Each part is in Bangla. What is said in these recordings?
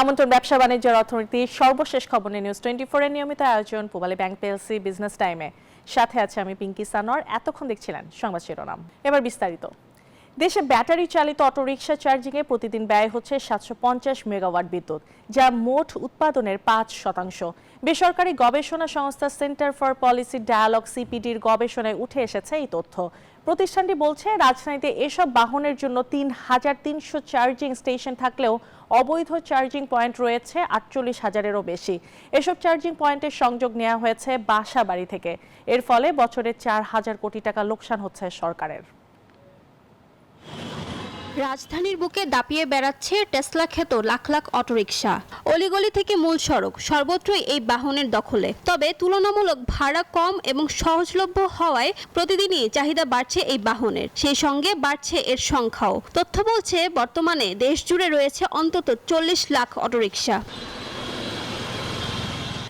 আমন্ত্রণ ব্যবসা বাণিজ্যের অর্থনীতির সর্বশেষ খবর নিয়ে নিউজ 24 এর নিয়মিত আয়োজন পূবালী ব্যাংক পিএলসি বিজনেস টাইমে। সাথে আছে আমি পিঙ্কি সানোয়ার। এতক্ষণ দেখছিলেন সংবাদ শিরোনাম, এবার বিস্তারিত। দেশে ব্যাটারি চালিত অটোরিকশা চার্জিংয়ে প্রতিদিন ব্যয় হচ্ছে 750 মেগাওয়াট বিদ্যুৎ, যা মোট উৎপাদনের 5%। বেসরকারি গবেষণা সংস্থা সেন্টার ফর পলিসি ডায়ালগ সিপিডির গবেষণায় উঠে এসেছে এই তথ্য। প্রতিষ্ঠানটি বলছে, রাজধানীতে এসব বাহনের জন্য 3300 চার্জিং স্টেশন থাকলেও অবৈধ চার্জিং পয়েন্ট রয়েছে 48,000-এরও বেশি। এসব চার্জিং পয়েন্টের সংযোগ নেওয়া হয়েছে বাসাবাড়ি থেকে। এর ফলে বছরে 4,000 কোটি টাকা লোকসান হচ্ছে সরকারের। রাজধানীর বুকে দাপিয়ে বেড়াচ্ছে টেসলা খ্যাত লাখ লাখ অটোরিকশা। অলিগলি থেকে মূল সড়ক সর্বত্রই এই বাহনের দখলে। তবে তুলনামূলক ভাড়া কম এবং সহজলভ্য হওয়ায় প্রতিদিনই চাহিদা বাড়ছে এই বাহনের। সেই সঙ্গে বাড়ছে এর সংখ্যাও। তথ্য বলছে, বর্তমানে দেশ জুড়ে রয়েছে অন্তত 40 লাখ অটোরিকশা।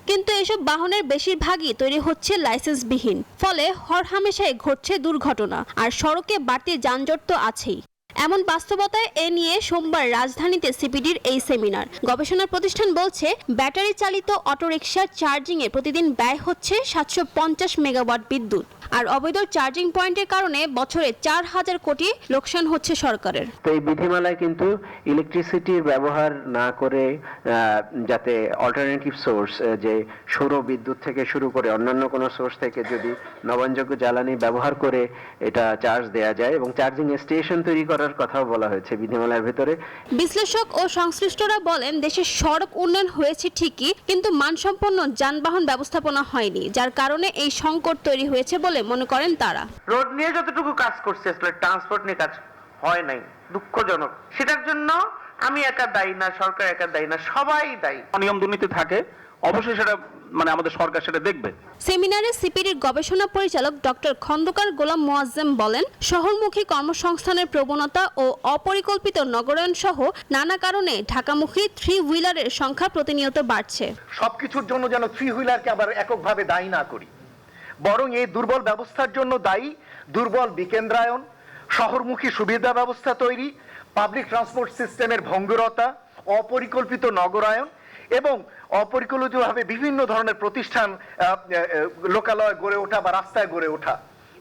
কিন্তু এসব বাহনের বেশিরভাগই তৈরি হচ্ছে লাইসেন্সবিহীন। ফলে হরহামেশাই ঘটছে দুর্ঘটনা, আর সড়কে বাড়তি যানজট তো আছেই। এমন বাস্তবতায় এ নিয়ে সোমবার রাজধানীতে সিপিডির এই সেমিনার। গবেষণা প্রতিষ্ঠান বলছে, ব্যাটারি চালিত অটোরিকশা চার্জিংয়ে প্রতিদিন ব্যয় হচ্ছে 750 মেগাওয়াট বিদ্যুৎ, আর অবৈধ চার্জিং পয়েন্টের কারণে বছরে 4,000 কোটি লোকসান হচ্ছে সরকারের। তো এই বিধিমালায় কিন্তু ইলেকট্রিসিটির ব্যবহার না করে যাতে অল্টারনেটিভ সোর্স, যে সৌর বিদ্যুৎ থেকে শুরু করে অন্যান্য কোনো সোর্স থেকে যদি নবায়নযোগ্য জ্বালানি ব্যবহার করে এটা চার্জ দেয়া যায়, এবং চার্জিং স্টেশন তৈরি করার কথাও বলা হয়েছে বিধিমালার ভেতরে। বিশ্লেষক ও সংশ্লিষ্টরা বলেন, দেশের সড়ক উন্নয়ন হয়েছে ঠিকই, কিন্তু মানসম্পন্ন যানবাহন ব্যবস্থাপনা হয়নি, যার কারণে এই সংকট তৈরি হয়েছে বলে মনে করেন তারা। রোড নিয়ে যতটুকু কাজ করছে আসলে ট্রান্সপোর্ট নিয়ে কাজ হয় নাই, দুঃখজনক। সেটার জন্য আমি একা দায়ী না, সরকার একা দায়ী না, সবাই দায়ী। নিয়ম দুর্নীতি থাকে, অবশ্যই সেটা আমাদের সরকার সেটা দেখবে। সেমিনারে সিপিডির গবেষণা পরিচালক ডক্টর খন্দকার গোলাম মোয়াজ্জেম বলেন, শহরমুখী কর্মসংস্থানের প্রবণতা ও অপরিকল্পিত নগরায়ন সহ নানা কারণে ঢাকামুখী 3 হুইলারের সংখ্যা প্রতিনিয়ত বাড়ছে। সবকিছুর জন্য যেন 3 হুইলারকে আবার এককভাবে দায়ী না করি, বরং এই দুর্বল ব্যবস্থার জন্য দায়ী দুর্বল বিকেন্দ্রায়ন, শহরমুখী সুবিধা ব্যবস্থা তৈরি, পাবলিক ট্রান্সপোর্ট সিস্টেমের ভঙ্গুরতা, অপরিকল্পিত নগরায়ন এবং অপরিকল্পিতভাবে বিভিন্ন ধরনের প্রতিষ্ঠান, লোকালয় গড়ে ওঠা বা রাস্তায় গড়ে ওঠা,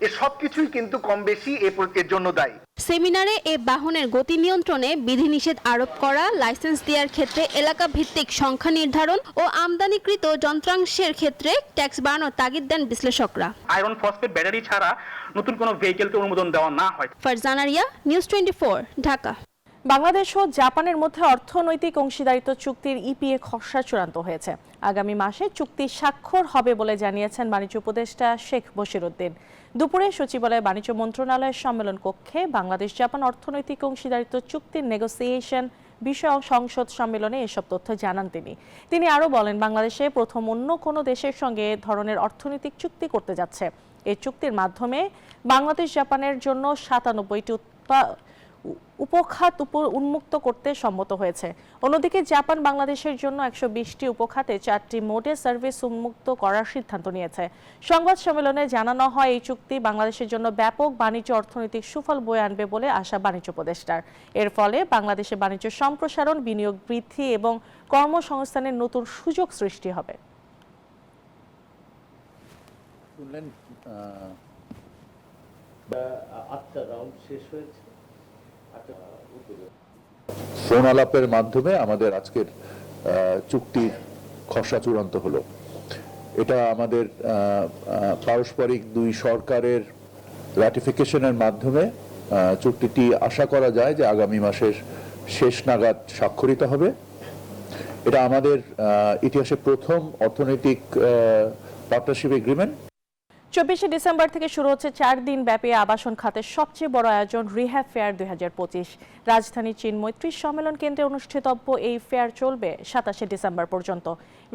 এ সবকিছুই কিন্তু কম বেশি এর জন্য দায়ী। সেমিনারে এ বাহনের গতি নিয়ন্ত্রণে বিধিনিষেধ আরোপ করা, লাইসেন্স দেওয়ার ক্ষেত্রে এলাকা ভিত্তিক সংখ্যা নির্ধারণ ও আমদানিকৃত যন্ত্রাংশের ক্ষেত্রে ট্যাক্স বাড়ানোর তাগিদ দেন বিশ্লেষকরা। আয়রন ফসফেট ব্যাটারি ছাড়া নতুন কোনো ভেহিকেলকে অনুমোদন দেওয়া না হয়। ফারজানা রিয়া, নিউজ 24, ঢাকা। বাংলাদেশ ও জাপানের মধ্যে অর্থনৈতিক অংশীদারিত্ব চুক্তির ইপিএ খসড়া চূড়ান্ত হয়েছে। আগামী মাসে চুক্তি স্বাক্ষর হবে বলে জানিয়েছেন বাণিজ্য উপদেষ্টা শেখ বশিরউদ্দিন। দুপুরে সচিবালয় বাণিজ্য মন্ত্রণালয়ের সম্মেলন কক্ষে বাংলাদেশ জাপান অর্থনৈতিক অংশীদারিত্ব চুক্তির নেগোসিয়েশন বিষয়ক সংসদ সম্মেলনে এসব তথ্য জানান তিনি আরও বলেন, বাংলাদেশে প্রথম অন্য কোনো দেশের সঙ্গে এ ধরনের অর্থনৈতিক চুক্তি করতে যাচ্ছে। এই চুক্তির মাধ্যমে বাংলাদেশ জাপানের জন্য 97টি উপখাত উন্মুক্ত করতে সম্মত হয়েছে। অন্যদিকে জাপান বাংলাদেশের জন্য 120টি উপখাতে 4টি মোডে সার্ভিস উন্মুক্ত করার সিদ্ধান্ত নিয়েছে। সংবাদ সম্মেলনে জানানো হয়, এই চুক্তি বাংলাদেশের জন্য ব্যাপক বাণিজ্য অর্থনৈতিক সুফল বয়ে আনবে বলে আশা বাণিজ্য উপদেষ্টার। এর ফলে বাংলাদেশে বাণিজ্য সম্প্রসারণ, বিনিয়োগ বৃদ্ধি এবং কর্মসংস্থানের নতুন সুযোগ সৃষ্টি হবে। ফোন আলাপের মাধ্যমে আমাদের আজকের চুক্তির খসড়া চূড়ান্ত হলো। এটা আমাদের পারস্পরিক দুই সরকারের রাটিফিকেশনের মাধ্যমে চুক্তিটি আশা করা যায় যে আগামী মাসের শেষ নাগাদ স্বাক্ষরিত হবে। এটা আমাদের ইতিহাসে প্রথম অর্থনৈতিক পার্টনারশিপ এগ্রিমেন্ট। 24শে ডিসেম্বর থেকে শুরু হচ্ছে 4 দিন ব্যাপী আবাসন খাতের সবচেয়ে বড় আয়োজন রিহ্যাব ফেয়ার 2025। রাজধানীর চিন্মৈত্রী সম্মেলন কেন্দ্রে অনুষ্ঠিতব্য এই ফেয়ার চলবে 27শে ডিসেম্বর পর্যন্ত।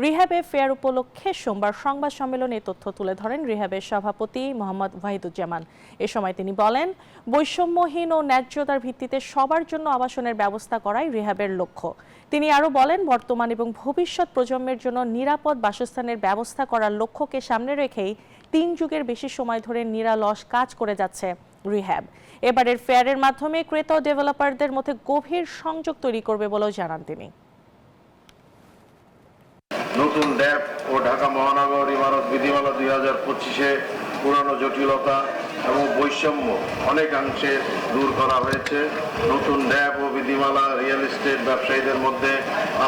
রিহ্যাবে ফেয়ার উপলক্ষে সোমবার সংবাদ সম্মেলনে এই তথ্য তুলে ধরেন রিহ্যাবের সভাপতি মোহাম্মদ ওয়াহিদুজ্জামান। এ সময় তিনি বলেন, বৈষম্যহীন ও ন্যায্যতার ভিত্তিতে সবার জন্য আবাসনের ব্যবস্থা করাই রিহ্যাবের লক্ষ্য। তিনি আরও বলেন, বর্তমান এবং ভবিষ্যৎ প্রজন্মের জন্য নিরাপদ বাসস্থানের ব্যবস্থা করার লক্ষ্যকে সামনে রেখেই 3 যুগের বেশি সময় ধরে নিরলস কাজ করে যাচ্ছে রিহ্যাব। এবারের ফেয়ারের মাধ্যমে ক্রেতা ও ডেভেলপারদের মধ্যে গভীর সংযোগ তৈরি করবে বলেও জানান তিনি। নতুন ড্যাব ও ঢাকা মহানগর ইমারত বিধিমালা 2025-এ পুরানো জটিলতা এবং বৈষম্য অনেকাংশে দূর করা হয়েছে। নতুন ড্যাব ও বিধিমালা রিয়েল এস্টেট ব্যবসায়ীদের মধ্যে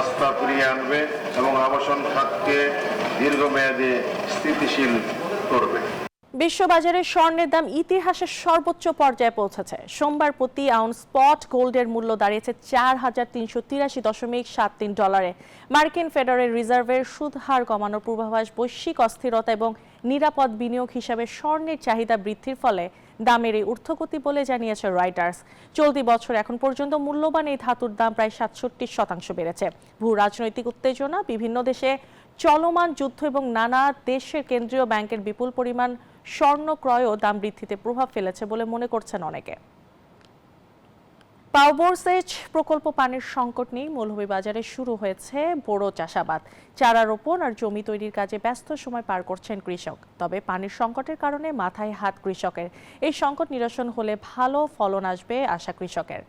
আস্থা ফিরিয়ে আনবে এবং আবাসন খাতকে দীর্ঘমেয়াদী স্থিতিশীল করবে। বিশ্ববাজারে স্বর্ণের দাম ইতিহাসের সর্বোচ্চ পর্যায়ে পৌঁছেছে। সোমবার প্রতি আউন্স স্পট গোল্ডের মূল্য দাঁড়িয়েছে $4,383.73। মার্কিন ফেডারেল রিজার্ভের সুদ হার কমানোর পূর্বাভাস, বৈশ্বিক অস্থিরতা এবং নিরাপদ বিনিয়োগ হিসাবে স্বর্ণের চাহিদা বৃদ্ধির ফলে দামের এই ঊর্ধ্বগতি বলে জানিয়েছে রয়টার্স। চলতি বছর এখন পর্যন্ত মূল্যবান এই ধাতুর দাম প্রায় 67% বেড়েছে। ভূ রাজনৈতিক উত্তেজনা, বিভিন্ন দেশে চলমান যুদ্ধ এবং নানা দেশের কেন্দ্রীয় ব্যাংকের বিপুল পরিমাণ স্বর্ণ ক্রয়ও দাম বৃদ্ধিতে প্রভাব ফেলেছে বলে মনে করছেন অনেকে। পাওবোর সেচ প্রকল্প পানির সংকট নেই, মৌলভীবাজারে শুরু হয়েছে বোরো চাষাবাদ। চারা রোপণ আর জমি তৈরির কাজে ব্যস্ত সময় পার করছেন কৃষক। তবে পানির সংকটের কারণে মাথায় হাত কৃষকের। এই সংকট নিরসন হলে ভালো ফলন আসবে আশা কৃষকের।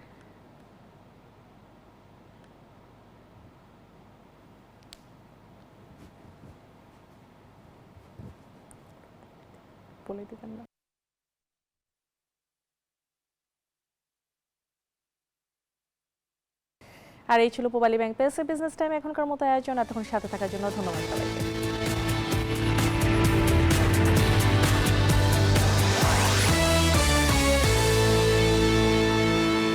বলে দিবেন না। আর এই ছিল পূবালী ব্যাংক পেলসের বিজনেস টাইম এখনকার মতো আয়োজন। এতক্ষণ সাথে থাকার জন্য ধন্যবাদ সবাইকে।